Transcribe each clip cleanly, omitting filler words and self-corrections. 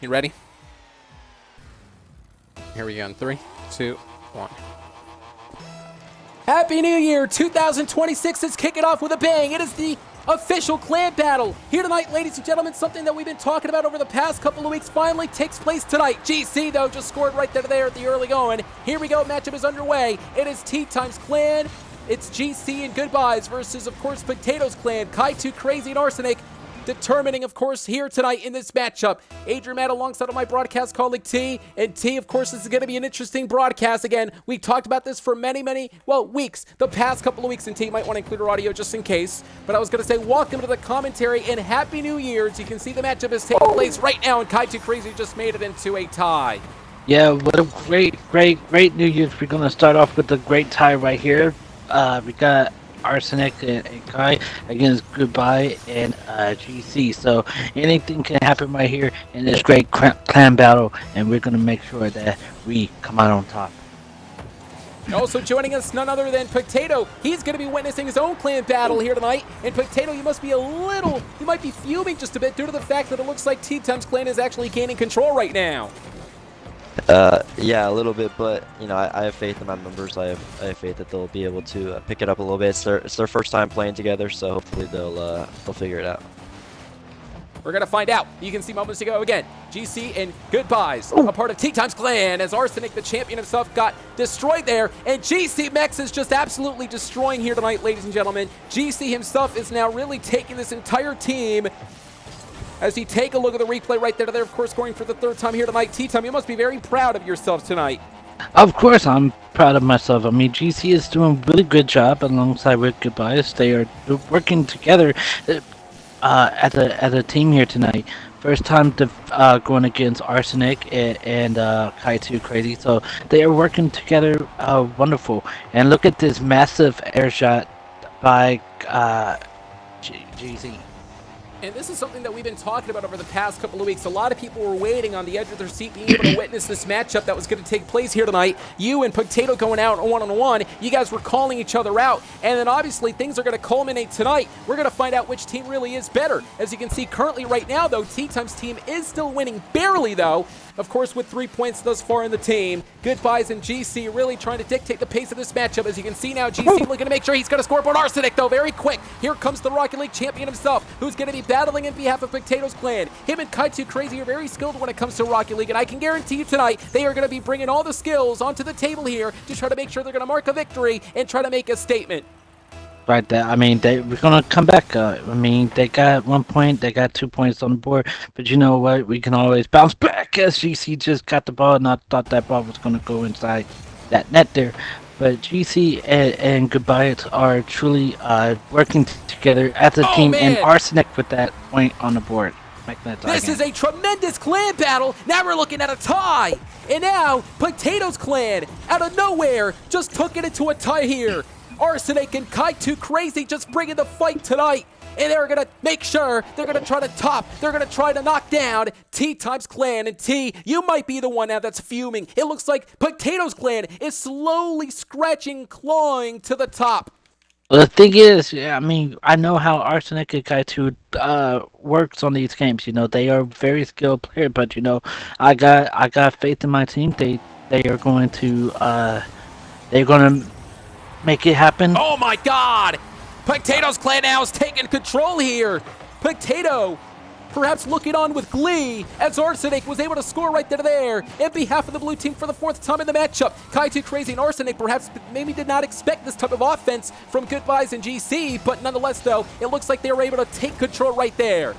You ready? Here we go in 3, 2, 1. Happy New Year 2026 is kicking off with a bang. It is the official clan battle. Here tonight, ladies and gentlemen, something that we've been talking about over the past couple of weeks finally takes place tonight. GC, though, just scored right there at the early going. Here we go, matchup is underway. It is ttyme's clan. It's GC and Goodbyes versus, of course, Pugtato's clan, ttyme and Arsenic, determining, of course, here tonight in this matchup. Adrian Matt alongside of my broadcast colleague T. And T, of course, this is going to be an interesting broadcast. Again, we talked about this for many, weeks. The past couple of weeks, and T might want to include our audio just in case. But I was going to say, welcome to the commentary and Happy New Year. As you can see, the matchup is taking place right now, and ttyme just made it into a tie. Yeah, what a great New Year's. We're going to start off with a great tie right here. We got Arsenic and Kai against Goodbye and GC. So anything can happen right here in this great clan battle, and we're going to make sure that we come out on top. Also joining us, none other than Pugtato. He's going to be witnessing his own clan battle here tonight. And Pugtato, you might be fuming just a bit due to the fact that it looks like ttyme's clan is actually gaining control right now. Yeah, a little bit, but you know, I have faith in my members. I have faith that they'll be able to pick it up a little bit. It's their first time playing together, so hopefully they'll figure it out. We're gonna find out. You can see moments ago again, GC and Goodbyes, a part of ttyme's clan, as Arsenic, the champion himself, got destroyed there, and GC Mex is just absolutely destroying here tonight, ladies and gentlemen. GC himself is now really taking this entire team. As you take a look at the replay right there, of course, scoring for the third time here tonight. ttyme, you must be very proud of yourself tonight. Of course, I'm proud of myself. I mean, GC is doing a really good job alongside with Goodbyes. They are working together as a team here tonight. First time going against Arsenic and ttyme. So they are working together wonderful. And look at this massive air shot by GC. And this is something that we've been talking about over the past couple of weeks. A lot of people were waiting on the edge of their seat, being able to witness this matchup that was going to take place here tonight. You and Pugtato going out one-on-one. You guys were calling each other out. And then obviously things are going to culminate tonight. We're going to find out which team really is better. As you can see currently right now, though, ttyme's team is still winning barely, though. Of course, with 3 points thus far in the team. Goodbyes and GC really trying to dictate the pace of this matchup. As you can see now, GC looking to make sure he's going to score upon Arsenic, though, very quick. Here comes the Rocket League champion himself, who's going to be battling in behalf of Pugtato's clan. Him and ttyme are very skilled when it comes to Rocket League, and I can guarantee you tonight they are going to be bringing all the skills onto the table here to try to make sure they're going to mark a victory and try to make a statement. Right there. I mean, we're going to come back. I mean, they got 1 point, they got 2 points on the board, but you know what? We can always bounce back as GC just got the ball, and I thought that ball was going to go inside that net there. But GC and Goodbyes are truly working together as a team, man. and Arsenic with that point on the board. This is a tremendous clan battle. Now we're looking at a tie. And now, Pugtato's clan, out of nowhere, just took it into a tie here. Arsenic and ttyme just bringing the fight tonight. And they're going to make sure they're going to try to top. They're going to try to knock down ttyme's clan. And T, you might be the one now that's fuming. It looks like Pugtato's clan is slowly scratching, clawing to the top. Well, the thing is, I mean, I know how Arsenic and ttyme works on these games. You know, they are very skilled players, but you know, I got faith in my team. They are going to make it happen. Oh my God! Pugtato's clan now is taking control here. Pugtato perhaps looking on with glee as Arsenic was able to score right there in behalf of the blue team for the fourth time in the matchup. ttyme and Arsenic perhaps maybe did not expect this type of offense from Goodbyes and GC, but nonetheless, though, it looks like they were able to take control right there.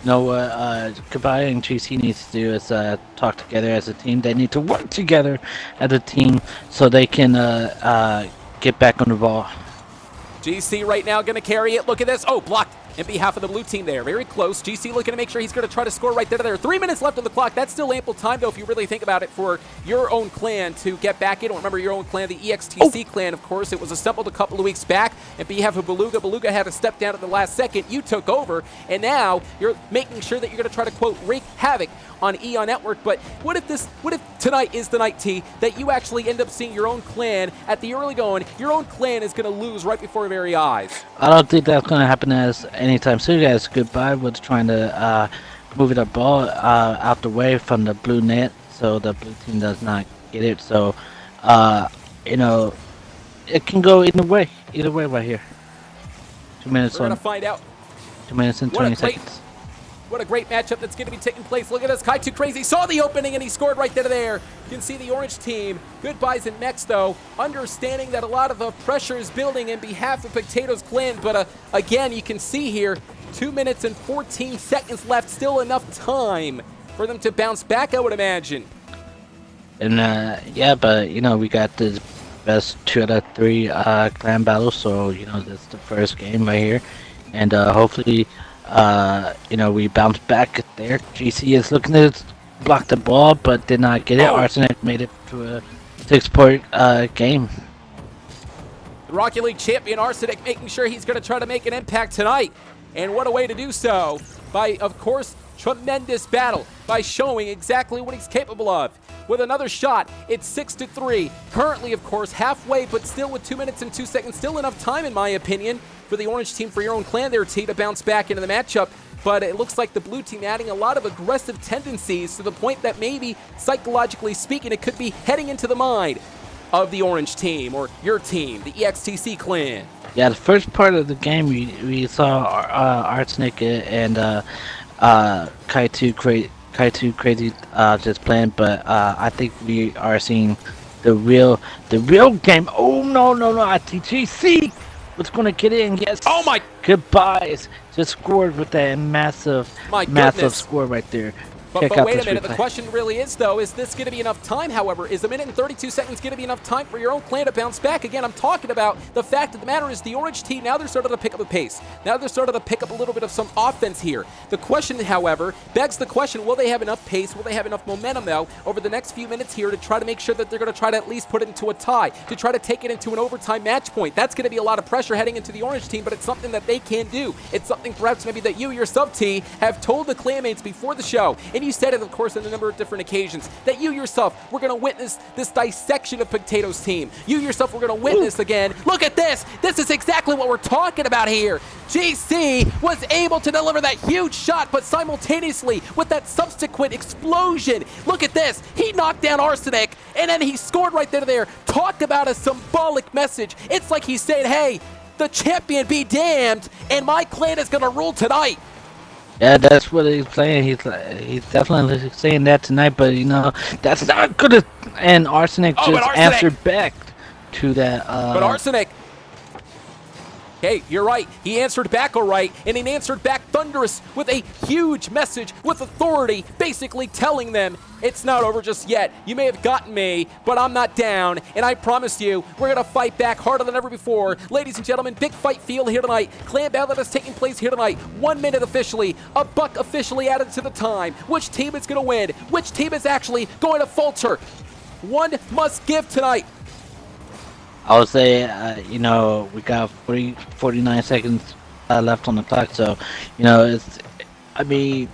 No, Goodbye and GC needs to do is talk together as a team. They need to work together as a team so they can get back on the ball. GC right now going to carry it. Look at this. Oh, blocked in behalf of the blue team there. Very close. GC looking to make sure he's going to try to score right there. 3 minutes left on the clock. That's still ample time, though, if you really think about it, for your own clan to get back in. Remember your own clan, the EXTC clan, of course. It was assembled a couple of weeks back in behalf of Beluga. Beluga had to step down at the last second. You took over, and now you're making sure that you're going to try to, quote, wreak havoc on Eon Network. But what if tonight is the night, T, that you actually end up seeing your own clan at the early going? Your own clan is going to lose right before your very eyes. I don't think that's going to happen as anytime soon, guys. Goodbye was trying to moving the ball out the way from the blue net, so the blue team does not get it. So, you know, it can go either way right here. 2 minutes We're on. going to find out 2 minutes and 20 seconds. What a great matchup that's going to be taking place. Look at this. Kai2Crazy saw the opening and he scored right there. You can see the orange team. Good buys and mechs, though. Understanding that a lot of pressure is building in behalf of Pugtato's clan. But again, you can see here, 2 minutes and 14 seconds left. Still enough time for them to bounce back, I would imagine. And yeah, but you know, we got the best 2 out of 3 clan battles. So you know, that's the first game right here. And hopefully, you know, we bounce back there. GC is looking to block the ball, but did not get it. Arsenic made it to a 6-point game. The Rocket League champion Arsenic making sure he's going to try to make an impact tonight. And what a way to do so by, of course, tremendous battle by showing exactly what he's capable of. With another shot, it's 6-3. Currently, of course, halfway, but still with 2 minutes and 2 seconds. Still enough time, in my opinion, for the orange team, for your own clan there, T, to bounce back into the matchup. But it looks like the blue team adding a lot of aggressive tendencies to the point that maybe, psychologically speaking, it could be heading into the mind of the orange team, or your team, the EXTC clan. Yeah, the first part of the game, we saw Arsenic and Kai2Crazy just playing, but I think we are seeing the real game. Oh no, ITGC was gonna get in. Yes. Oh my goodbyes. Just scored with that massive score right there. But wait a minute, the question really is, though, is this going to be enough time, however? Is a minute and 32 seconds going to be enough time for your own clan to bounce back? Again, I'm talking about the fact of the matter is the orange team, now they're starting to pick up the pace. Now they're starting to pick up a little bit of some offense here. The question, however, begs the question, will they have enough pace, will they have enough momentum, though, over the next few minutes here to try to make sure that they're going to try to at least put it into a tie, to try to take it into an overtime match point? That's going to be a lot of pressure heading into the orange team, but it's something that they can do. It's something perhaps maybe that you yourself, T, have told the clanmates before the show, and you said it, of course, in a number of different occasions, that you yourself were going to witness this dissection of Pugtato's team. You yourself were going to witness again. Look at this. This is exactly what we're talking about here. GC was able to deliver that huge shot, but simultaneously with that subsequent explosion. Look at this. He knocked down Arsenic, and then he scored right there. Talk about a symbolic message. It's like he's saying, hey, the champion be damned, and my clan is going to rule tonight. Yeah, that's what he's saying. He's definitely saying that tonight, but you know, that's not good. And Arsenic answered back to that. But Arsenic, hey, you're right. He answered back all right, and he answered back thunderous with a huge message with authority, basically telling them it's not over just yet. You may have gotten me, but I'm not down, and I promise you, we're going to fight back harder than ever before. Ladies and gentlemen, big fight field here tonight. Clan battle that is taking place here tonight. 1 minute officially, a buck officially added to the time. Which team is going to win? Which team is actually going to falter? One must give tonight. I would say, you know, we got 49 seconds left on the clock, so, you know, I mean,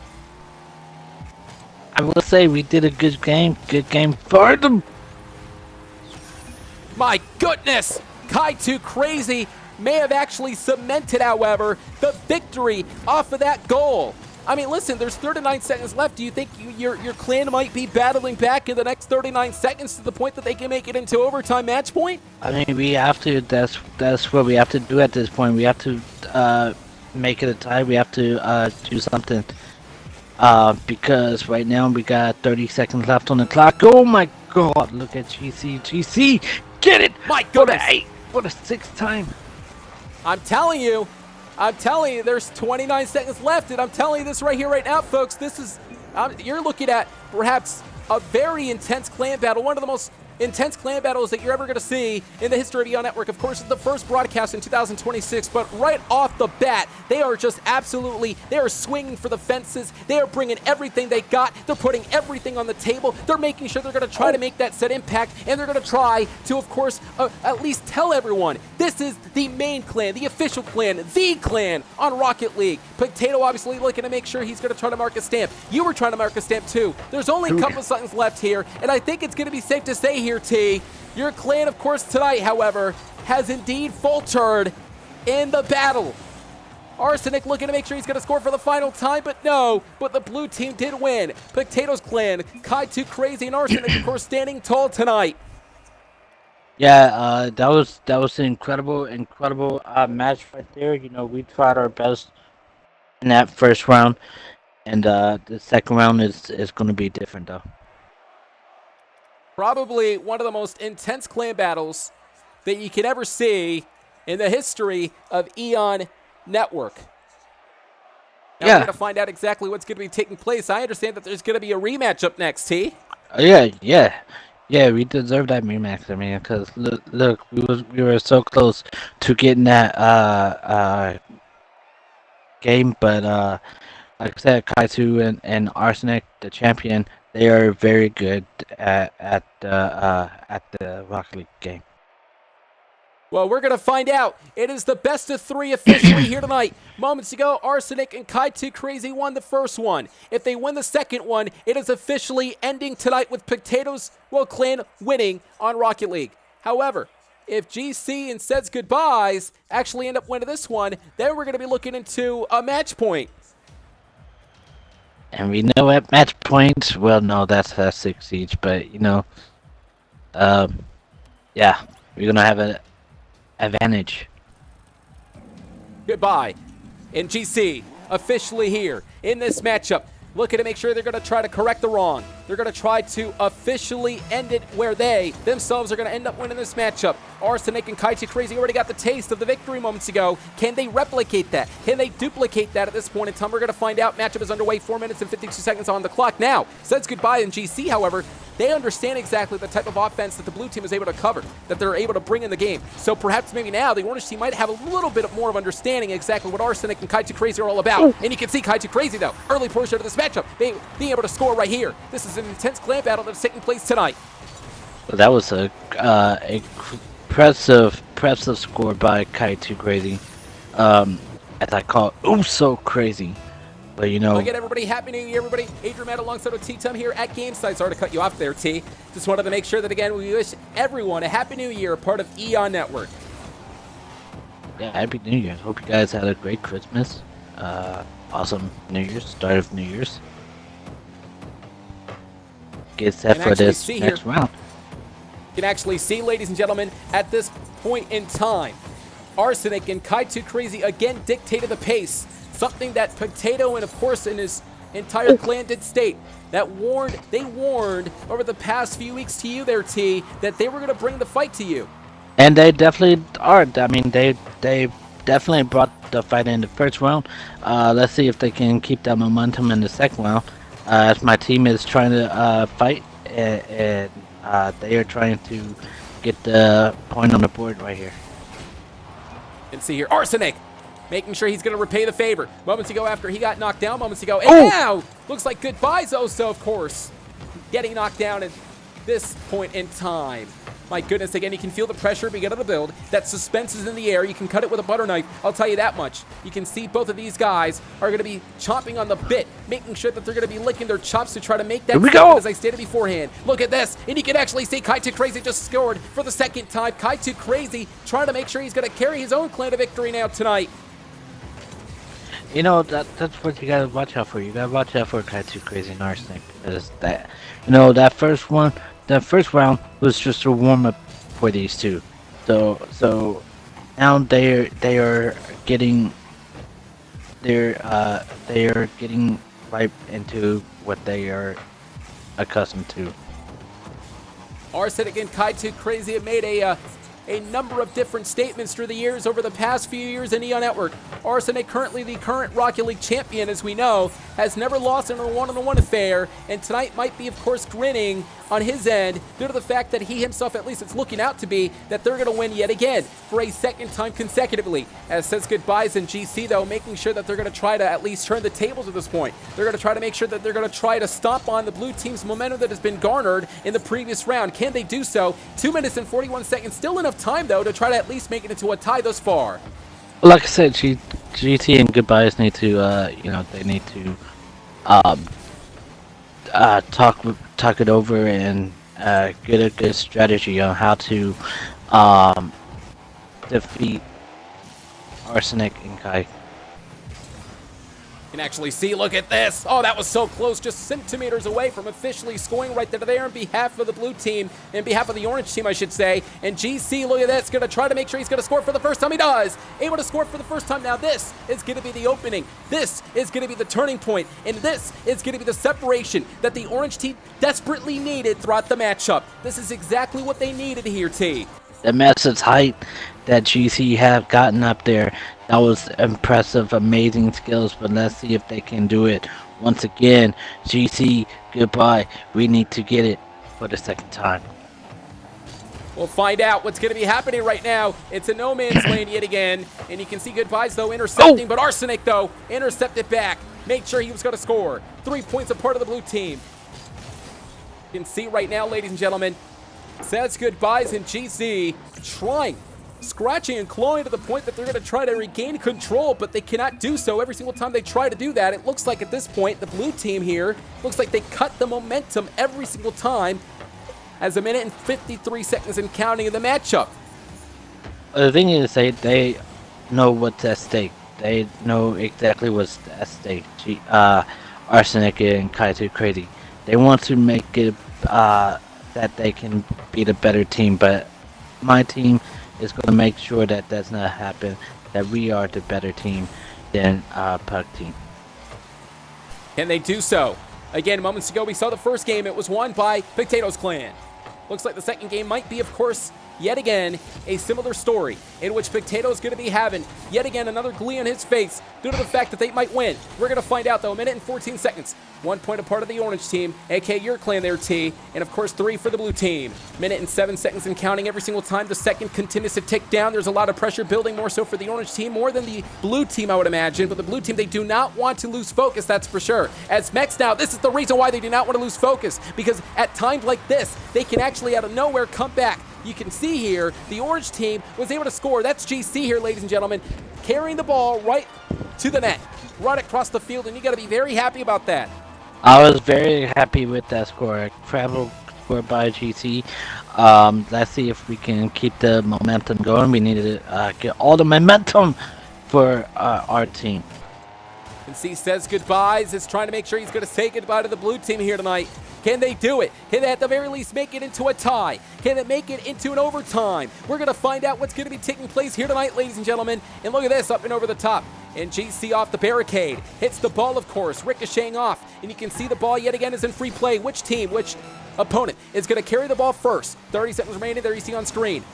I will say we did a good game for them. My goodness, Kai2Crazy may have actually cemented, however, the victory off of that goal. I mean, listen, there's 39 seconds left. Do you think your clan might be battling back in the next 39 seconds to the point that they can make it into overtime match point? I mean, we have to. That's what we have to do at this point. We have to make it a tie. We have to do something. Because right now we got 30 seconds left on the clock. Oh my God! Look at GC, get it! My goodness! What a 6th time! I'm telling you, there's 29 seconds left, and I'm telling you this right here, right now, folks. This is, you're looking at perhaps a very intense clan battle, one of the most intense clan battles that you're ever going to see in the history of EO Network. Of course, it's the first broadcast in 2026, but right off the bat, they are just absolutely, they are swinging for the fences. They are bringing everything they got. They're putting everything on the table. They're making sure they're going to try to make that set impact, and they're going to try to, of course, at least tell everyone this is the main clan, the official clan, the clan on Rocket League. Pugtato obviously looking to make sure he's going to try to mark a stamp. You were trying to mark a stamp too. There's only a couple seconds left here, and I think it's going to be safe to say here, T, your clan, of course, tonight, however, has indeed faltered in the battle. Arsenic looking to make sure he's going to score for the final time, but no. But the blue team did win. Pugtato's clan, ttyme, and Arsenic, of course, standing tall tonight. Yeah, that was an incredible match right there. You know, we tried our best in that first round, and the second round is going to be different though. Probably one of the most intense clan battles that you can ever see in the history of Eon Network. Now we're going to find out exactly what's going to be taking place. I understand that there's going to be a rematch up next, T. Yeah, we deserve that rematch. I mean, because look, we were so close to getting that game, but like I said, Kaitu and Arsenic, the champion, they are very good at the Rocket League game. Well, we're going to find out. It is the best of 3 officially here tonight. Moments ago, Arsenic and ttyme won the first one. If they win the second one, it is officially ending tonight with Pugtato's clan winning on Rocket League. However, if GC and Says Goodbyes actually end up winning this one, then we're going to be looking into a match point. And we know at match points, well, no, that's 6 each, but, you know, yeah, we're going to have an advantage. Goodbye. And GC officially here in this matchup, looking to make sure they're going to try to correct the wrong. They're going to try to officially end it where they themselves are going to end up winning this matchup. Arsenic and ttyme already got the taste of the victory moments ago. Can they replicate that? Can they duplicate that at this point in time? We're going to find out. Matchup is underway. 4 minutes and 52 seconds on the clock now. Says Goodbye and GC, however, they understand exactly the type of offense that the blue team is able to cover, that they're able to bring in the game. So perhaps maybe now the orange team might have a little bit more of understanding exactly what Arsenic and ttyme are all about. And you can see ttyme though, early portion of this matchup, being able to score right here. This is an intense clan battle that's taking place tonight. Well, that was a impressive score by ttyme. As I call it, oh, so crazy. But you know, again, everybody, happy new year, everybody. Adrian Matt alongside with ttyme here at GameSide. Sorry to cut you off there, T. Just wanted to make sure that again we wish everyone a happy new year, part of Eon Network. Yeah, happy New Year. Hope you guys had a great Christmas. Awesome New Year's, start of New Year's. Get set for this next round. You can actually see, ladies and gentlemen, at this point in time, Arsenic and ttyme again dictated the pace. Something that Pugtato and, of course, in his entire clan did state. They warned over the past few weeks to you there, T, that they were going to bring the fight to you. And they definitely are. I mean, they definitely brought the fight in the first round. Let's see if they can keep that momentum in the second round. As my team is trying to fight, and they are trying to get the point on the board right here. And see here, Arsenic making sure he's going to repay the favor. Moments ago after he got knocked down, moments ago, and now looks like Goodbyes also, of course, getting knocked down at this point in time. My goodness, again, you can feel the pressure beginning to build. That suspense is in the air. You can cut it with a butter knife. I'll tell you that much. You can see both of these guys are going to be chomping on the bit, making sure that they're going to be licking their chops to try to make that statement, as I stated beforehand. Look at this, and you can actually see ttyme just scored for the second time. ttyme trying to make sure he's going to carry his own clan to victory now tonight. You know, that's what you gotta watch out for. You gotta watch out for ttyme and Arsenic, because that, you know, that first round was just a warm up for these two. So now they are getting right into what they are accustomed to. Arsenic and ttyme have made a number of different statements through the years over the past few years in Eon Network. Arsenic, currently the current Rocket League champion, as we know, has never lost in a one-on-one affair, and tonight might be, of course, grinning on his end due to the fact that he himself, at least it's looking out to be, that they're going to win yet again for a second time consecutively. As Says Goodbyes and GC, though, making sure that they're going to try to at least turn the tables at this point. They're going to try to make sure that they're going to try to stomp on the blue team's momentum that has been garnered in the previous round. Can they do so? 2 minutes and 41 seconds. Still enough time, though, to try to at least make it into a tie thus far. Like I said, GT and Goodbyes need to, you know, they need to talk it over and get a good strategy on how to defeat Arsenic and Kai. can actually see, look at this. Oh, that was so close, just centimeters away from officially scoring right there on behalf of the blue team, in behalf of the orange team, I should say. And GC, look at this, going to try to make sure he's going to score for the first time. He does. Able to score for the first time. Now this is going to be the opening. This is going to be the turning point. And this is going to be the separation that the orange team desperately needed throughout the matchup. This is exactly what they needed here, T. The massive height that GC have gotten up there, that was impressive, amazing skills, but let's see if they can do it once again. GC, goodbye. We need to get it for the second time. We'll find out what's going to be happening right now. It's a no man's lane yet again, and you can see goodbyes though intercepting, but Arsenic though intercepted back. Made sure he was going to score. 3 points a part of the blue team. You can see right now, ladies and gentlemen, says goodbyes, and GC trying, scratching and clawing to the point that they're going to try to regain control, but they cannot do so. Every single time they try to do that, it looks like at this point, the blue team here, looks like they cut the momentum every single time as 1 minute and 53 seconds and counting in the matchup. The thing is, they know what's at stake. They know exactly what's at stake. Arsenic and Kaito Crazy. They want to make it that they can be the better team, but my team is going to make sure that does not happen, that we are the better team than Pug team. Can they do so? Again, moments ago we saw the first game. It was won by Pugtato's clan. Looks like the second game might be, of course, yet again, a similar story in which Pugtato is going to be having yet again another glee on his face due to the fact that they might win. We're going to find out though. 1 minute and 14 seconds. 1 point a part of the orange team, aka your clan there, T, and of course 3 for the blue team. 1 minute and 7 seconds and counting every single time the second continues to tick down. There's a lot of pressure building, more so for the orange team, more than the blue team, I would imagine. But the blue team, they do not want to lose focus, that's for sure. As Mex now, this is the reason why they do not want to lose focus, because at times like this, they can actually out of nowhere come back. You can see here, the orange team was able to score. That's GC here, ladies and gentlemen, carrying the ball right to the net, right across the field, and you got to be very happy about that. I was very happy with that score. Incredible score by GC. Let's see if we can keep the momentum going. We need to get all the momentum for our team. And C says goodbyes, is trying to make sure he's going to say goodbye to the blue team here tonight. Can they do it? Can they at the very least make it into a tie? Can it make it into an overtime? We're going to find out what's going to be taking place here tonight, ladies and gentlemen. And look at this, up and over the top. And GC off the barricade. Hits the ball, of course, ricocheting off. And you can see the ball yet again is in free play. Which team, which opponent is going to carry the ball first? 30 seconds remaining, there you see on screen.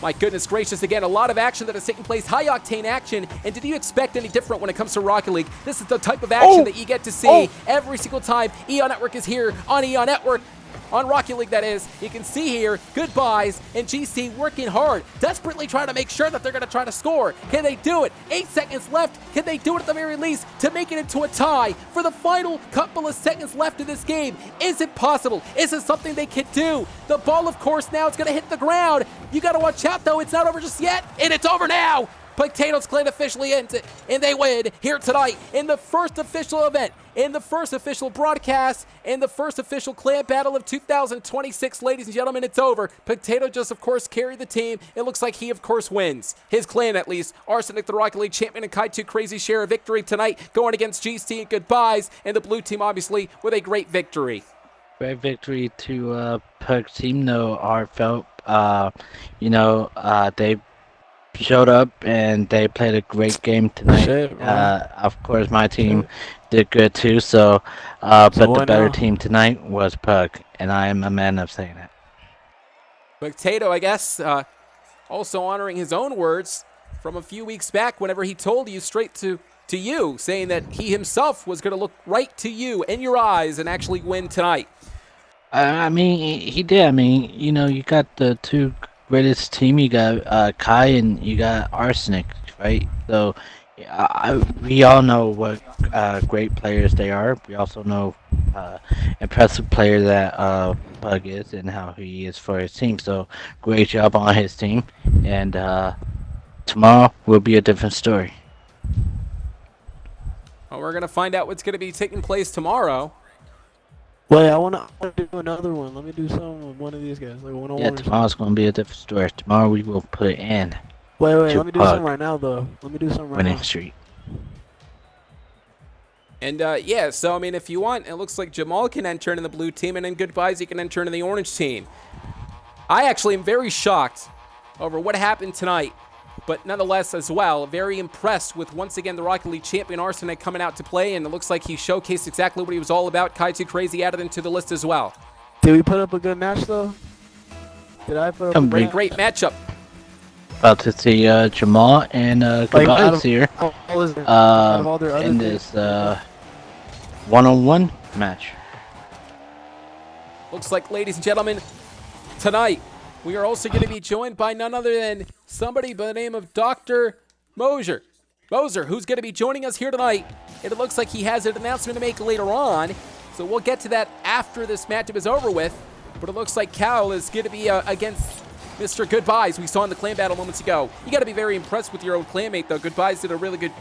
My goodness gracious, again, a lot of action that is taking place, high-octane action, and did you expect any different when it comes to Rocket League? This is the type of action that you get to see every single time EON Network is here on EON Network, on Rocket League that is. You can see here, goodbyes, and GC working hard, desperately trying to make sure that they're going to try to score. Can they do it? 8 seconds left. Can they do it at the very least to make it into a tie for the final couple of seconds left in this game? Is it possible? Is it something they can do? The ball, of course, now it's going to hit the ground. You got to watch out, though. It's not over just yet, and it's over now. Pugtato's clan officially ends it, and they win here tonight in the first official event, in the first official broadcast, in the first official clan battle of 2026. Ladies and gentlemen, it's over. Pugtato just, of course, carried the team. It looks like he, of course, wins. His clan, at least. Arsenic, the Rocket League champion, and Kaito Crazy share a victory tonight, going against GC and goodbyes, and the blue team, obviously, with a great victory. Great victory to Pug team, though, heartfelt. They showed up and they played a great game tonight. Of course, my team did good too. So, but the better team tonight was Pug, and I am a man of saying that. Pugtato, I guess, also honoring his own words from a few weeks back, whenever he told you straight to you, saying that he himself was going to look right to you in your eyes and actually win tonight. I mean, he did. I mean, you got the two greatest team. You got Kai and you got Arsenic, right? So we all know what great players they are. We also know impressive player that Pug is and how he is for his team. So great job on his team. And tomorrow will be a different story. Well, we're going to find out what's going to be taking place tomorrow. Wait, I want to do another one. Let me do some with one of these guys. Like one-on-one. Yeah, tomorrow's going to be a different story. Tomorrow we will put it in. Wait, let me do something right now, though. Let me do something right now. Winning streak. And yeah, so I mean, if you want, it looks like Jamal can enter in the blue team, and then Goodbyes he can enter in the orange team. I actually am very shocked over what happened tonight, but nonetheless as well, very impressed with once again the Rocket League champion Arsenic coming out to play, and it looks like he showcased exactly what he was all about. Kai2Crazy added into the list as well. Did we put up a good match though? Did I put up a Great matchup. About to see Jamal and Goodbyes here out of all their other in things. this one-on-one match. Looks like, ladies and gentlemen, tonight we are also going to be joined by none other than somebody by the name of Dr. Moser, who's going to be joining us here tonight. And it looks like he has an announcement to make later on, so we'll get to that after this matchup is over with. But it looks like Cal is going to be against Mr. Goodbyes, we saw in the clan battle moments ago. You got to be very impressed with your own clanmate, though. Goodbyes did a really good,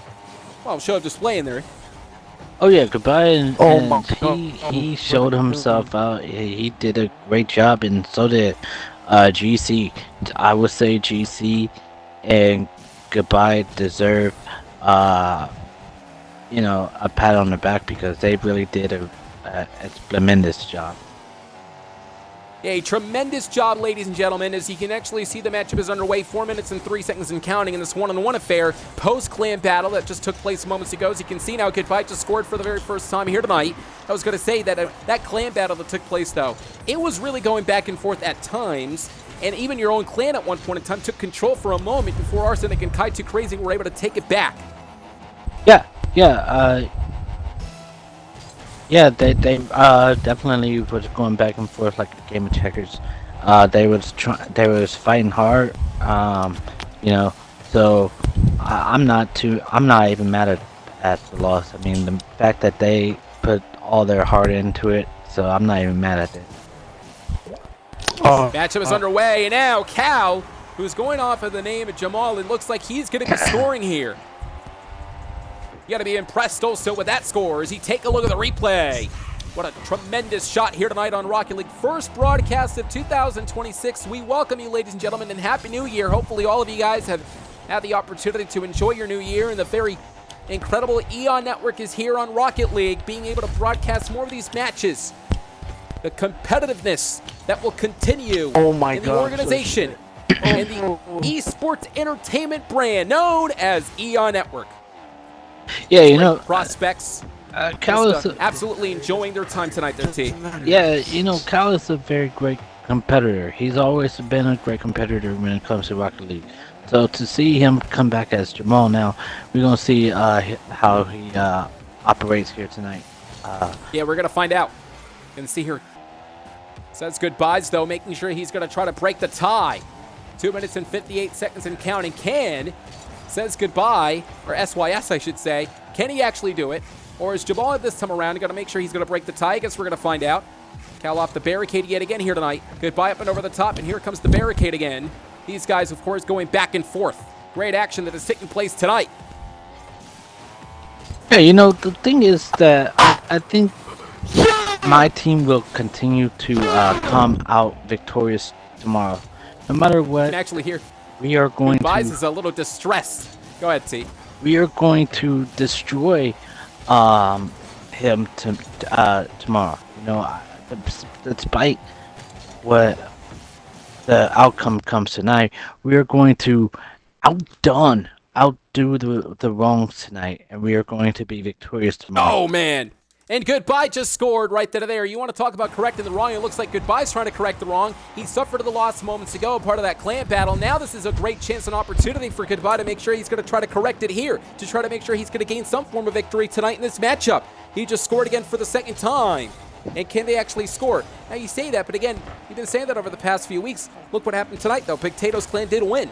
well, show of display in there. Oh yeah, Goodbyes, Oh, he showed himself out. He did a great job, and so did GC. I would say GC and Goodbyes deserve, you know, a pat on the back because they really did a tremendous job. A tremendous job, ladies and gentlemen, as you can actually see the matchup is underway, 4 minutes and 3 seconds and counting in this one-on-one affair, post-clan battle that just took place moments ago. As you can see now, Goodbyes just scored for the very first time here tonight. I was going to say that that clan battle that took place, though, it was really going back and forth at times, and even your own clan at one point in time took control for a moment before Arsenic and Kai2Crazy were able to take it back. Yeah, they definitely was going back and forth like a game of checkers. They was fighting hard, you know. So I'm not even mad at the loss. I mean, the fact that they put all their heart into it, so I'm not even mad at it. Matchup is underway, and now Cal, who's going off of the name of Jamal, it looks like he's going to be scoring here. You got to be impressed also with that score as you take a look at the replay. What a tremendous shot here tonight on Rocket League. First broadcast of 2026. We welcome you, ladies and gentlemen, and Happy New Year. Hopefully all of you guys have had the opportunity to enjoy your new year, and the very incredible EON Network is here on Rocket League, being able to broadcast more of these matches. The competitiveness that will continue in the organization and the esports entertainment brand known as EON Network. Yeah, you know, prospects. Cal is absolutely enjoying their time tonight, their team. Yeah, you know, Cal is a very great competitor. He's always been a great competitor when it comes to Rocket League. So to see him come back as Jamal now, we're gonna see how he operates here tonight. Yeah, we're gonna find out. Gonna see here. Says Goodbyes though, making sure he's gonna try to break the tie. 2 minutes and 58 seconds and counting. Says Goodbye, or SYS I should say. Can he actually do it? Or is Jamal at this time around going to make sure he's going to break the tie? I guess we're going to find out. Cal off the barricade yet again here tonight. Goodbye up and over the top, and here comes the barricade again. These guys, of course, going back and forth. Great action that is taking place tonight. Yeah, you know, the thing is that I think my team will continue to come out victorious tomorrow. No matter what. You can actually hear. We are going Goodbyes is a little distressed. Go ahead, T. We are going to destroy him tomorrow. You know, despite what the outcome comes tonight, we are going to outdo the wrongs tonight, and we are going to be victorious tomorrow. Oh, man. And Goodbye just scored right there. You want to talk about correcting the wrong? It looks like Goodbye's trying to correct the wrong. He suffered the loss moments ago, part of that clan battle. Now this is a great chance and opportunity for Goodbye to make sure he's going to try to correct it here, to try to make sure he's going to gain some form of victory tonight in this matchup. He just scored again for the second time. And can they actually score? Now you say that, but again, you've been saying that over the past few weeks. Look what happened tonight, though. Pugtato's clan did win.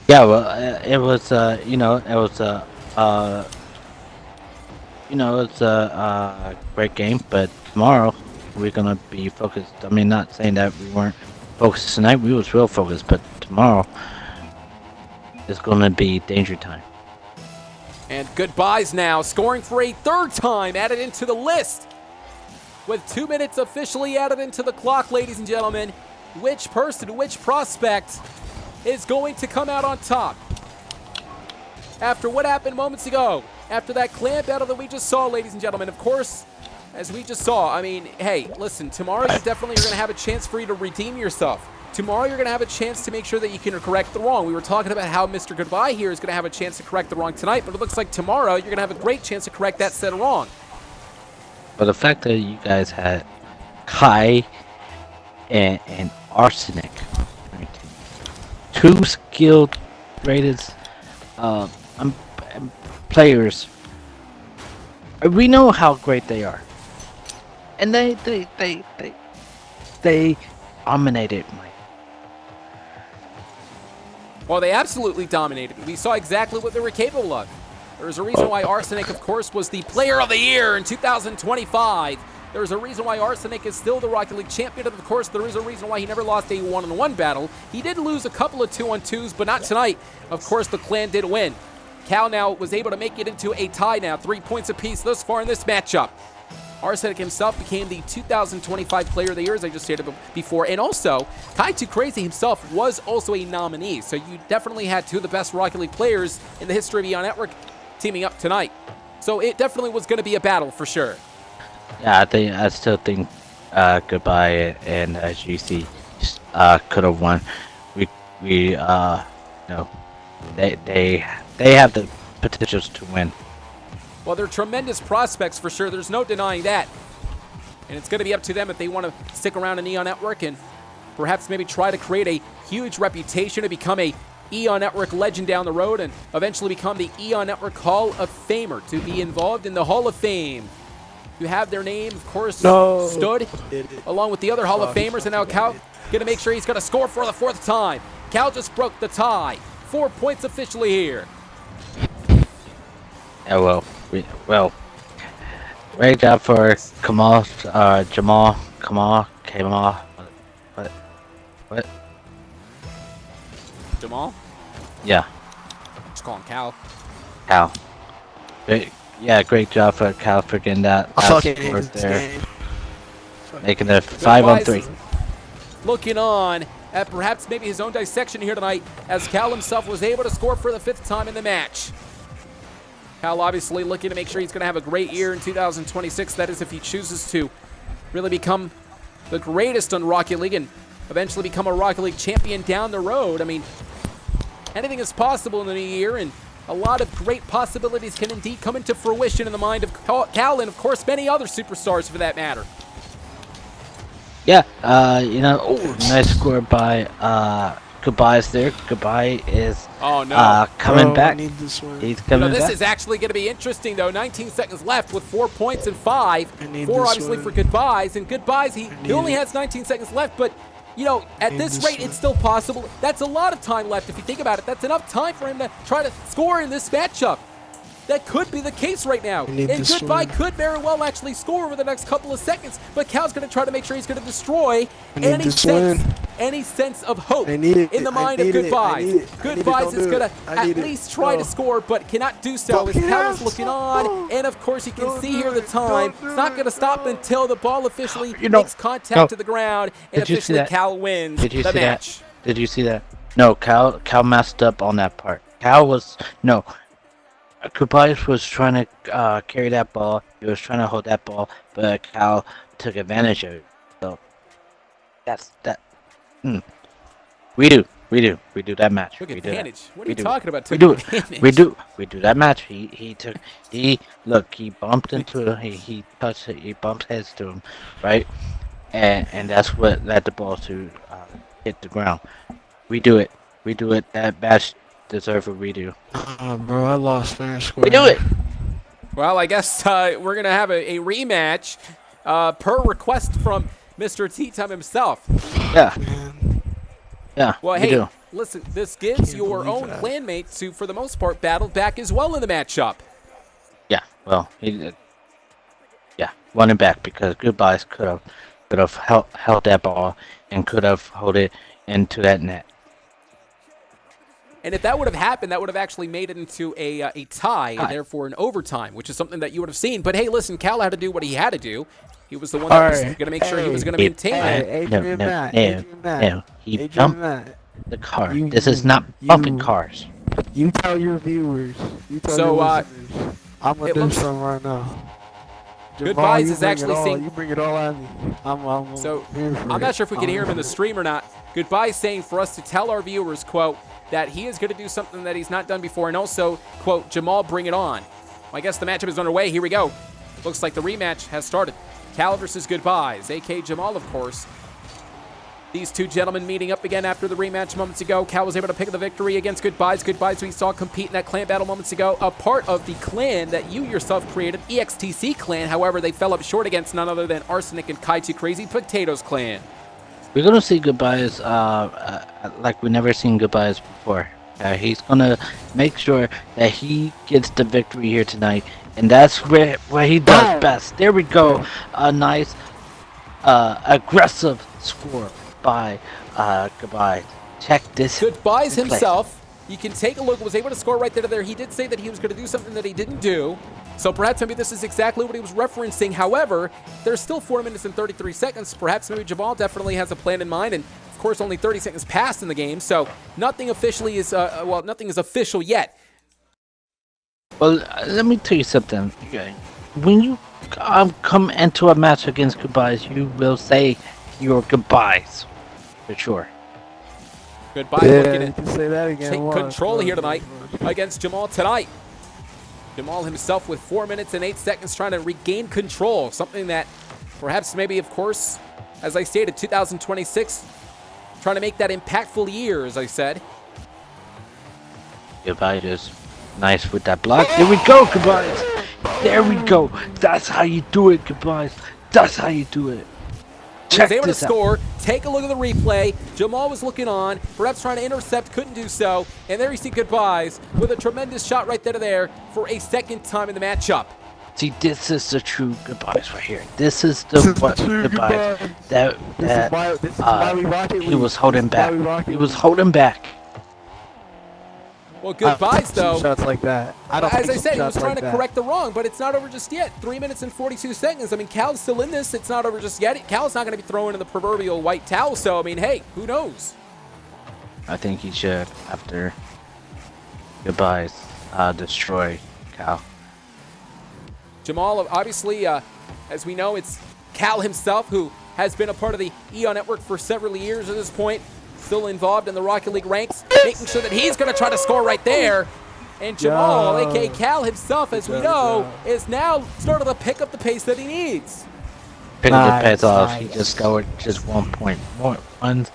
Yeah, well, it was, you know, it was you know, it's a great game, but tomorrow we're gonna be focused. I mean, not saying that we weren't focused tonight. We was real focused, but tomorrow is gonna be danger time. And Goodbyes now, scoring for a third time, added into the list. With 2 minutes officially added into the clock, ladies and gentlemen, which person, which prospect is going to come out on top? After what happened moments ago, after that clan battle that we just saw, ladies and gentlemen. Of course, as we just saw, I mean, hey, listen, tomorrow you definitely are going to have a chance for you to redeem yourself. Tomorrow you're going to have a chance to make sure that you can correct the wrong. We were talking about how Mr. Goodbye here is going to have a chance to correct the wrong tonight, but it looks like tomorrow you're going to have a great chance to correct that said wrong. But the fact that you guys had Kai and Arsenic, two skilled, greatest players, we know how great they are, and they dominated Mike. Well, they absolutely dominated. We saw exactly what they were capable of. There's a reason why Arsenic, of course, was the Player of the Year in 2025. There's a reason why Arsenic is still the Rocket League champion. Of course, there is a reason why he never lost a one-on-one battle. He did lose a couple of two-on-twos, but not tonight. Of course, the clan did win. Cal now was able to make it into a tie now, 3 points apiece thus far in this matchup. Arsenic himself became the 2025 Player of the Year, as I just stated before. And also, Kai Too Crazy himself was also a nominee. So you definitely had two of the best Rocket League players in the history of EON Network teaming up tonight. So it definitely was going to be a battle for sure. Yeah, I still think Goodbye and GC could have won. They have the potentials to win. Well, they're tremendous prospects for sure. There's no denying that. And it's going to be up to them if they want to stick around in EON Network and perhaps maybe try to create a huge reputation to become a EON Network legend down the road and eventually become the EON Network Hall of Famer, to be involved in the Hall of Fame. You have their name, of course, stood along with the other Hall of Famers, and now Cal going to make sure he's going to score for the 4th time. Cal just broke the tie. 4 points officially here. Yeah, well, great job for Kamal, what? Jamal? Yeah. Just call him Cal. Cal. Great job for Cal for getting that last score there. Making it 5-on-3. Looking on at perhaps maybe his own dissection here tonight, as Cal himself was able to score for the 5th time in the match. Cal obviously looking to make sure he's going to have a great year in 2026. That is if he chooses to really become the greatest on Rocket League and eventually become a Rocket League champion down the road. I mean, anything is possible in the new year, and a lot of great possibilities can indeed come into fruition in the mind of Cal and, of course, many other superstars for that matter. Yeah, nice score by Goodbye's there. Goodbye is coming back. He's coming back. This is actually going to be interesting, though. 19 seconds left with 4 points and 5. 4 obviously for Goodbyes. And Goodbyes, he only has 19 seconds left, but, at this rate, it's still possible. That's a lot of time left if you think about it. That's enough time for him to try to score in this matchup. That could be the case right now. And Goodbye could very well actually score over the next couple of seconds, but Cal's going to try to make sure he's going to destroy any sense of hope in the mind of Goodbyes. Goodbyes is going to at least try to score, but cannot do so as Cal is looking on. And, of course, you can see here the time. It's not going to stop until the ball officially makes contact to the ground, and officially Cal wins the match. Did you see that? No, Cal messed up on that part. Goodbye was trying to carry that ball. He was trying to hold that ball, but Cal took advantage of it. So that's that. We do that match. Took we advantage. Do what are you talking about? We do that match. He bumped into it. He touched it. He bumped heads to him, right? And that's what led the ball to hit the ground. We do it. That match deserve a redo. Bro, I lost fair and square. We do it. Well, I guess we're going to have a rematch per request from Mr. ttyme himself. Yeah. Yeah, well, hey, listen, this gives your own clanmate to, for the most part, battle back as well in the matchup. Yeah, well, won it back because Goodbyes could have held that ball and could have held it into that net. And if that would have happened, that would have actually made it into a tie, and therefore an overtime, which is something that you would have seen. But hey, listen, Cal had to do what he had to do. He was the one that was going to make sure he was going to maintain that. Adrian Matt. He jumped the car. This is not bumping cars. You tell your viewers. You tell your listeners. I'm gonna It do looks- something right now. Goodbyes you is bring actually it all, saying- You bring it all at me. I'm So, here for I'm it. not sure if we can hear him in the stream or not. Goodbye saying for us to tell our viewers, quote, that he is going to do something that he's not done before, and also, quote, Jamal, bring it on. Well, I guess the matchup is underway. Here we go. Looks like the rematch has started. Cal versus Goodbyes, a.k.a. Jamal, of course. These two gentlemen meeting up again after the rematch moments ago. Cal was able to pick up the victory against Goodbyes. Goodbyes we saw compete in that clan battle moments ago. A part of the clan that you yourself created, EXTC clan. However, they fell up short against none other than Arsenic and Kai Too Crazy Pugtato's clan. We're gonna see Goodbyes like we've never seen Goodbyes before. He's gonna make sure that he gets the victory here tonight, and that's where he does best. There we go. A nice aggressive score by Goodbyes. Check this. Goodbyes play. himself, you can take a look, was able to score right there. He did say that he was going to do something that he didn't do. So perhaps maybe this is exactly what he was referencing. However, there's still 4 minutes and 33 seconds. Perhaps maybe Jamal definitely has a plan in mind. And of course, only 30 seconds passed in the game. So nothing officially is, nothing is official yet. Well, let me tell you something. Okay. When you come into a match against Goodbyes, you will say your goodbyes. For sure. Goodbye. Yeah, Looking you at can say that again. take Watch, control watch, here tonight watch. against Jamal tonight. Jamal himself with 4 minutes and 8 seconds trying to regain control. Something that perhaps maybe, of course, as I stated, 2026, trying to make that impactful year, as I said. Goodbyes is nice with that block. There we go, Goodbyes. There we go. That's how you do it, Goodbyes. That's how you do it. He was able to score. Take a look at the replay. Jamal was looking on, perhaps trying to intercept, couldn't do so. And there you see Goodbyes with a tremendous shot right there for a second time in the matchup. See, this is the true Goodbyes right here. This is the Goodbyes that he was holding back. He was holding back. Well, Goodbyes, though. Shots like that. As I said, he was trying to correct the wrong, but it's not over just yet. 3 minutes and 42 seconds. I mean, Cal's still in this. It's not over just yet. Cal's not going to be throwing in the proverbial white towel, so, I mean, hey, who knows? I think he should, after Goodbyes, destroy Cal. Jamal, obviously, as we know, it's Cal himself who has been a part of the EO Network for several years at this point. Still involved in the Rocket League ranks, making sure that he's going to try to score right there. And Jamal, a.k.a. Cal himself, as we know, is now starting to pick up the pace that he needs. Pick up the pace off. He just scored just 1 point. One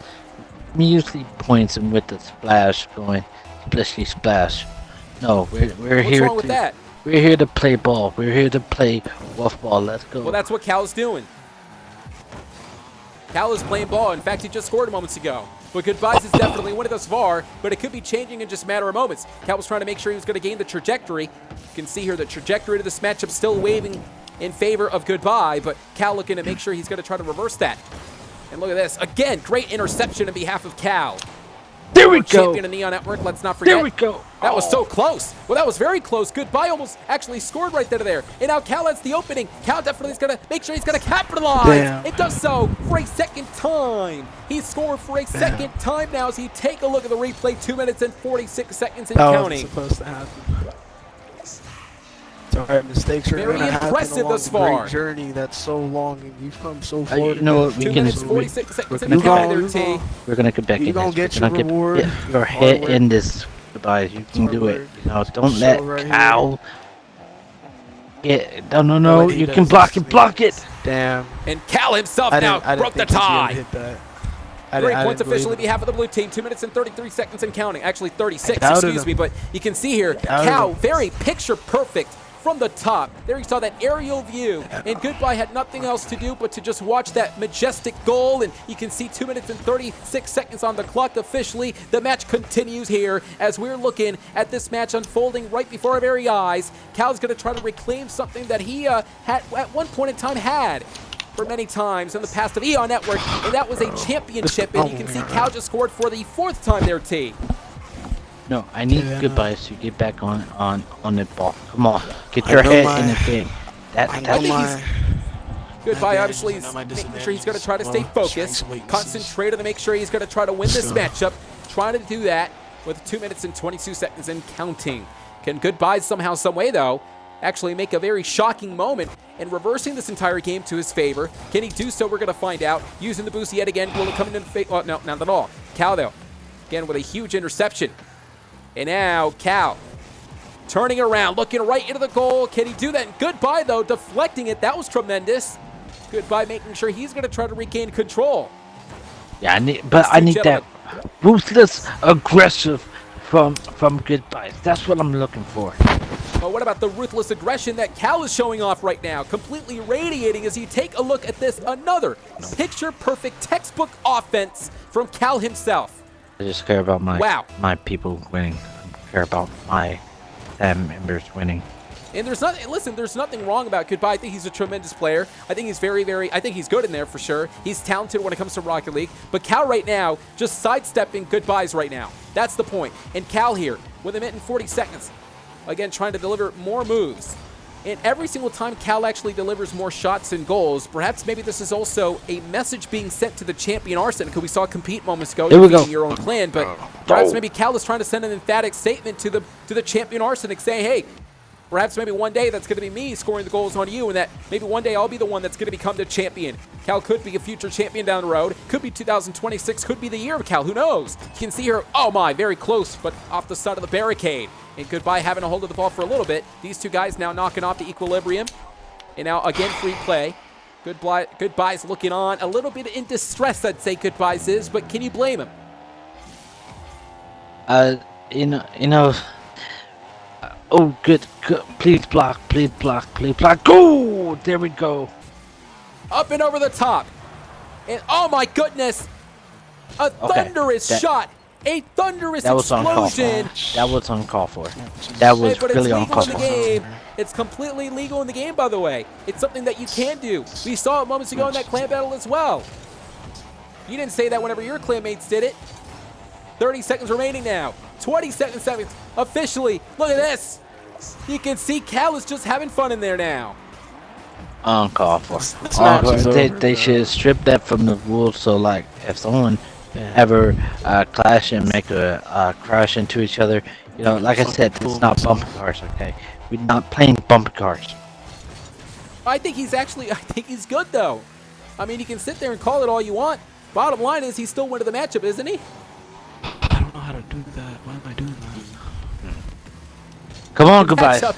usually points him with the splash going, splishy splash. No, we're What's here wrong with that? We're here to play ball. We're here to play wolf ball. Let's go. Well, that's what Cal's doing. Cal is playing ball. In fact, he just scored moments ago. But Goodbyes is definitely winning thus far, but it could be changing in just a matter of moments. Cal was trying to make sure he was going to gain the trajectory. You can see here the trajectory of this matchup still waving in favor of Goodbye, but Cal looking to make sure he's going to try to reverse that. And look at this. Again, great interception on behalf of Cal. There we go. Champion of Neon Network, let's not forget. There we go. That was so close. Well, that was very close. Goodbye almost actually scored right there. And now Cal has the opening. Cal definitely is going to make sure he's going to capitalize. Damn. It does so for a second time. He scored for a second time now as he take a look at the replay. 2 minutes and 46 seconds and counting. That was supposed to happen. It's all right. Mistakes are Very going to happen impressive along thus the far. great journey that's so long, and you've come so far. You know what? 2 minutes, 46 seconds and we're counting gonna- there, T. We're gonna get back You in gonna this. get We're your gonna reward. get your Hard head work. in this. Goodbyes. You can Hard do it. work. You know, don't Show let right Cal. No. What he You does can is block it. sweet. Block it. Damn. And Cal himself I now didn't broke the think he'd be able to tie. hit that. 3 I points didn't believe officially it. behalf of the blue team. 2 minutes and 33 seconds and counting. Actually 36, I doubted excuse me. him. But you can see here, Doubted Cal, him. very picture perfect from the top. There you saw that aerial view. And Goodbye had nothing else to do but to just watch that majestic goal. And you can see 2 minutes and 36 seconds on the clock officially. The match continues here as we're looking at this match unfolding right before our very eyes. Cal's going to try to reclaim something that he had at one point in time had for many times in the past of EO Network, and that was a championship. And you can see Cal just scored for the 4th time there, T. No, I need Yeah, Goodbyes to get back on the ball. Come on, get your head in the game. That's Goodbye, obviously, he's making sure he's going to try to stay focused, concentrated to make sure he's going to try to win this matchup. Trying to do that with 2 minutes and 22 seconds and counting. Can Goodbye somehow, some way, though, actually make a very shocking moment and reversing this entire game to his favor. Can he do so? We're going to find out. Using the boost yet again. Will it come into the oh, no, not at all. Cal, though, again with a huge interception. And now Cal turning around, looking right into the goal. Can he do that? Goodbye, though, deflecting it. That was tremendous. Goodbye, making sure he's going to try to regain control. Yeah, I need that ruthless, aggressive from Goodbye. That's what I'm looking for. But what about the ruthless aggression that Cal is showing off right now? Completely radiating as you take a look at this. Another picture-perfect textbook offense from Cal himself. I just care about my people winning. I care about my members winning. And there's nothing wrong about Goodbye. I think he's a tremendous player. I think he's I think he's good in there for sure. He's talented when it comes to Rocket League. But Cal right now, just sidestepping Goodbyes right now. That's the point. And Cal here, with a minute and 40 seconds. Again, trying to deliver more moves. And every single time Cal actually delivers more shots and goals, perhaps maybe this is also a message being sent to the champion Arson, because we saw Compete moments ago, defeating your own clan, but perhaps maybe Cal is trying to send an emphatic statement to the champion Arson, saying, hey, perhaps maybe one day that's going to be me scoring the goals on you, and that maybe one day I'll be the one that's going to become the champion. Cal could be a future champion down the road. Could be 2026, could be the year of Cal. Who knows? You can see her, oh my, very close, but off the side of the barricade. And Goodbye having a hold of the ball for a little bit. These two guys now knocking off the equilibrium. And now again, free play. Goodbye's looking on. A little bit in distress, I'd say Goodbye's is, but can you blame him? Oh, good. Please block. Go! There we go. Up and over the top. And oh my goodness! A thunderous shot! A thunderous explosion! That was uncalled for. That was really uncalled for. It's completely legal in the game, by the way. It's something that you can do. We saw it moments ago in that clan battle as well. You didn't say that whenever your clanmates did it. 30 seconds remaining now. 20 seconds officially. Look at this. You can see Cal is just having fun in there now. Uncalled for. They should strip that from the rules, so like if someone ever clash and make a crash into each other, you know, like I said, it's not bumping cars, okay? We're not playing bumping cars. I think he's good though. I mean, you can sit there and call it all you want. Bottom line is he's still winning the matchup, isn't he? I don't know how to do that. Why am I doing that? Come on, Goodbyes. Come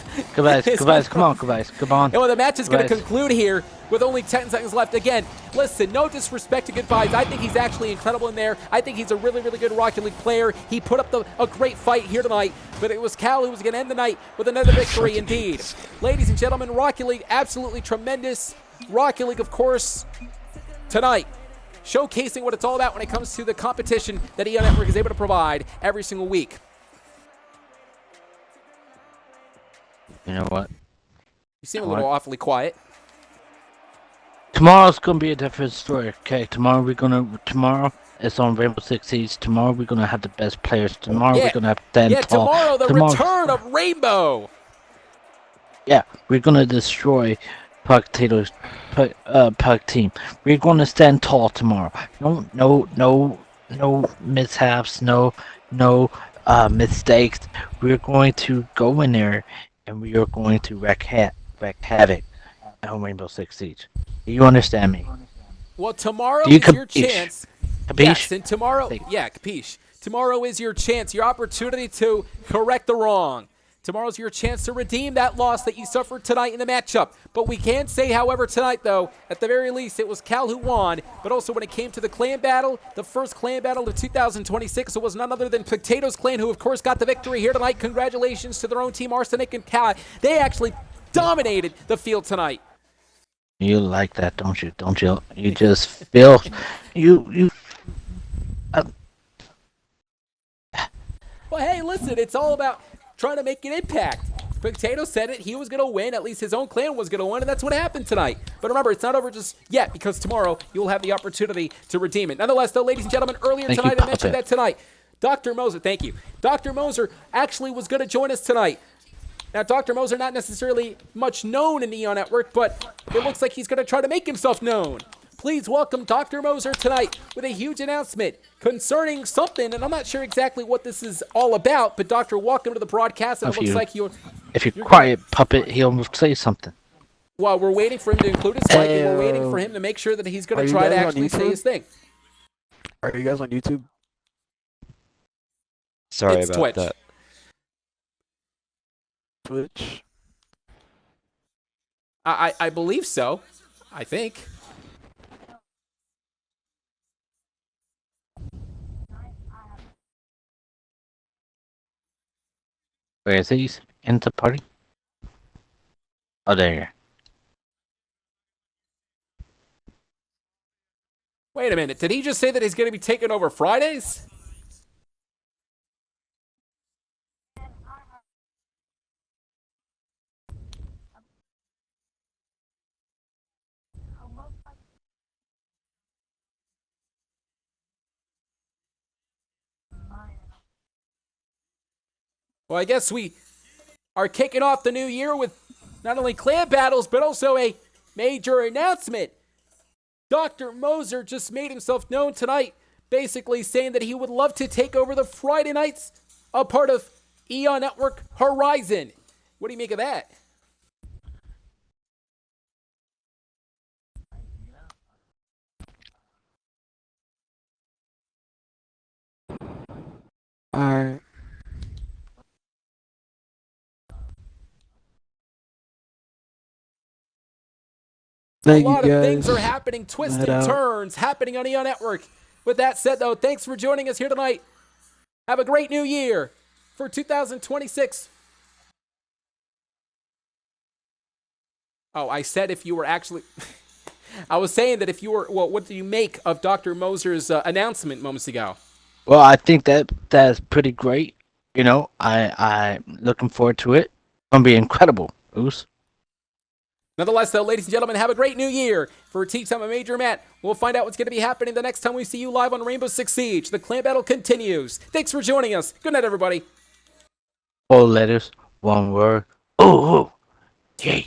on. And well, the match is going to conclude here with only 10 seconds left. Again, listen, no disrespect to Goodbyes. I think he's actually incredible in there. I think he's a really, really good Rocket League player. He put up a great fight here tonight, but it was Cal who was going to end the night with another victory indeed. Ladies and gentlemen, Rocket League, absolutely tremendous. Rocket League, of course, tonight, showcasing what it's all about when it comes to the competition that EO Network is able to provide every single week. You know what? You seem a little awfully quiet. Tomorrow's gonna be a different story, okay? Tomorrow it's on Rainbow Six Siege. Tomorrow we're gonna have the best players. Tomorrow we're gonna have tomorrow the return of Rainbow. Yeah, we're gonna destroy Pugtato's Pug team. We're gonna stand tall tomorrow. No mishaps, no mistakes. We're going to go in there and we are going to wreak havoc on Rainbow Six Siege. Do you understand me? Well, tomorrow is your chance. Capiche? Yes, and tomorrow, capiche. Tomorrow is your chance, your opportunity to correct the wrong. Tomorrow's your chance to redeem that loss that you suffered tonight in the matchup. But we can say, however, tonight, though, at the very least, it was Cal who won. But also when it came to the clan battle, the first clan battle of 2026, it was none other than Pugtato's clan, who, of course, got the victory here tonight. Congratulations to their own team, Arsenic and Cal. They actually dominated the field tonight. You like that, don't you? Don't you? You just feel... Well, hey, listen, it's all about trying to make an impact. Pugtato said it. He was going to win. At least his own clan was going to win, and that's what happened tonight. But remember, it's not over just yet, because tomorrow you'll have the opportunity to redeem it. Nonetheless, though, ladies and gentlemen, earlier tonight I mentioned that tonight, Dr. Moser, thank you. Dr. Moser actually was going to join us tonight. Now, Dr. Moser, not necessarily much known in the EO Network, but it looks like he's going to try to make himself known. Please welcome Dr. Moser tonight with a huge announcement concerning something, and I'm not sure exactly what this is all about, but Doctor, welcome to the broadcast, and it looks like you're... If you're quiet, puppet, he'll say something. Well, we're waiting for him to include his mic, and we're waiting for him to make sure that he's going to try to actually say his thing. Are you guys on YouTube? Sorry It's about Twitch. that. Twitch? I believe so. I think. Where is he? In the party? Oh, there you are. Wait a minute. Did he just say that he's going to be taking over Fridays? Well, I guess we are kicking off the new year with not only clan battles, but also a major announcement. Dr. Moser just made himself known tonight, basically saying that he would love to take over the Friday nights, a part of Eon Network Horizon. What do you make of that? Alright. A lot of things are happening, twists and out. turns happening on Eon Network. With that said, though, thanks for joining us here tonight. Have a great new year for 2026. Oh, I said if you were actually... I was saying that if you were... Well, what do you make of Dr. Moser's announcement moments ago? Well, I think that's pretty great. You know, I'm looking forward to it. It's gonna be incredible, Oos. Nonetheless, though, ladies and gentlemen, have a great new year. For Ttyme and Major Matt, we'll find out what's going to be happening the next time we see you live on Rainbow Six Siege. The clan battle continues. Thanks for joining us. Good night, everybody. 4 letters, 1 word. Ooh, yay.